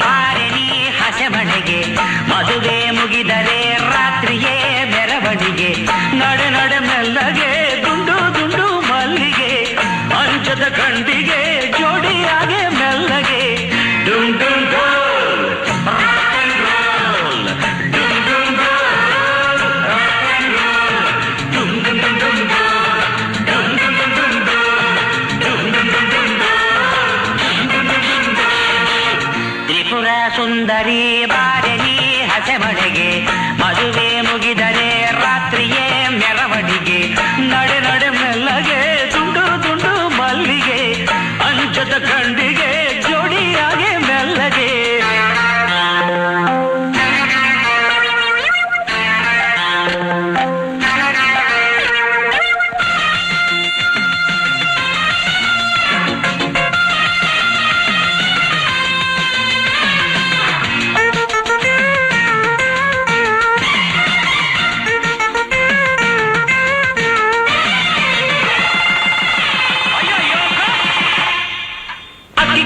ಬಾರಣಿ ಹಸೆಮಣೆಗೆ ಮದುವೆ ಮುಗಿದರೆ ರಾತ್ರಿಯೇ ಮೆರವಣಿಗೆ ನಡೆ ನಡೆ ಮೆಲ್ಲಗೆ ದುಂಡು ದುಂಡು ಮಲ್ಲಿಗೆ ಅಂಚದ ಗಂಡಿಗೆ ಜೋಡಿಯಾಗೆ ಮೆಲ್ಲಗೆ ಡುಮ್ ಡುಮ್ ಡೋಲ್ ರಾಕ್ ಅಂಡ್ ರೋಲ್ ಡುಮ್ ಡುಮ್ ಡೋಲ್ ರಾಕ್ ಅಂಡ್ ರೋಲ್ ಡುಮ್ ಡುಮ್ ಡುಮ್ ಡುಮ್ ಡೋಲ್ ಡುಮ್ ಡುಮ್ ಡುಮ್ ಡುಮ್ ಡೋಲ್ ಡುಮ್ ಡುಮ್ ಡುಮ್ ಡುಮ್ ತ್ರಿಪುರ ಸುಂದರಿ ಬಾರಣಿ ಹಸೆಮಣೆಗೆ ಮದುವೆ ಮುಗಿದರೆ ರಾತ್ರಿಯೇ ಮೆರವಣಿಗೆ ನಡೆ ನಡೆ ಮೆಲ್ಲಗೆ ದುಂಡು ದುಂಡು ಮಲ್ಲಿಗೆ ಅಂಚದ ಗಂಡಿಗೆ ಜೋಡಿಯಾಗೆ ಮೆಲ್ಲಗೆ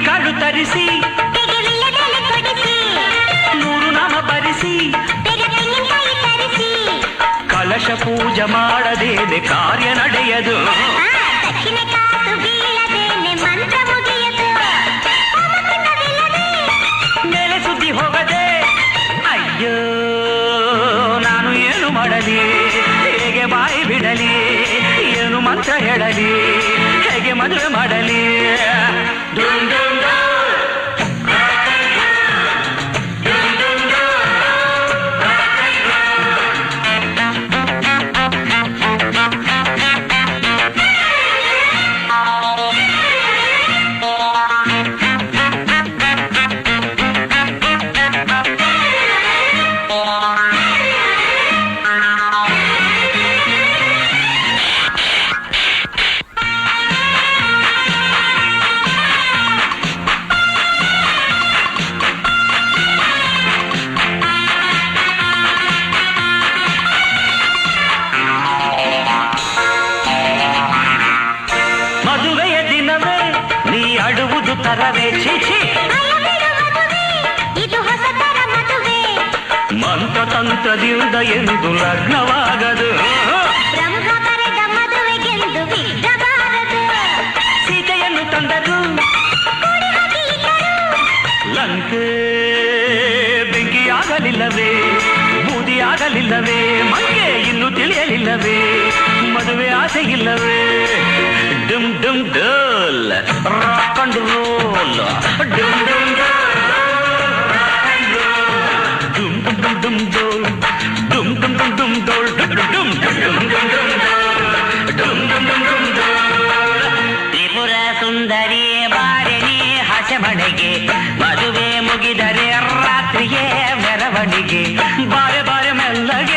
ಕಾಳು ತರಿಸಿ ನೂರು ನಾಮ ಬರಿಸಿ ಕಲಶ ಪೂಜೆ ಮಾಡದೇನೆ ಕಾರ್ಯ ನಡೆಯದು ಮೇಲೆ ಸುದ್ದಿ ಹೋಗದೆ ಅಯ್ಯೋ ನಾನು ಏನು ಮಾಡಲಿ ಹೇಗೆ ಬಾಯಿ ಬಿಡಲಿ ಏನು ಮಂತ್ರ ಹೇಳಲಿ ಹೇಗೆ ಮದುವೆ ಮಾಡಲಿ ಡುಮ್ ಡುಮ್ ಮದುವೆಯ ದಿನವೇ ನೀ ಅಡುವುದು ತರವೇ ಚಿಚಿ ಮಂತ್ರತಂತ್ರದಿಂದ ಎಂದು ಲಗ್ನವಾಗದು ಸೀತೆಯನ್ನು ತಂದರು ಲಂಕೆ ಬೆಂಕಿಯಾಗಲಿಲ್ಲವೇ ಬೂದಿಯಾಗಲಿಲ್ಲವೇ ಮಂಗೆ ಇನ್ನು ತಿಳಿಯಲಿಲ್ಲವೇ ಮದುವೆ ಆಸೆ ಇಲ್ಲವೇ ಡುಮ್ ಡುಮ್ ಡೋಲ್ ರಾಕ್ ಅಂಡ್ ರೋಲ್ ಡುಮ್ ಡುಮ್ ಡುಮ್ ಡುಮ್ ಡುಮ್ ಡೋಲ್ ಡುಮ್ ಡುಮ್ ಡುಮ್ ಡುಮ್ ಡೋಲ್ ಡುಮ್ ಡುಮ್ ಡುಮ್ ಡುಮ್ ಡುಮ್ ತ್ರಿಪುರ ಸುಂದರಿ ಬಾರಣಿ ಹಸೆಮಣೆಗೆ ಮದುವೆ ಮುಗಿದರೆ ರಾತ್ರಿಯೇ ಮೆರವಣಿಗೆ ಬಾರೆ ಬಾರೆ ಮೆಲ್ಲಗೆ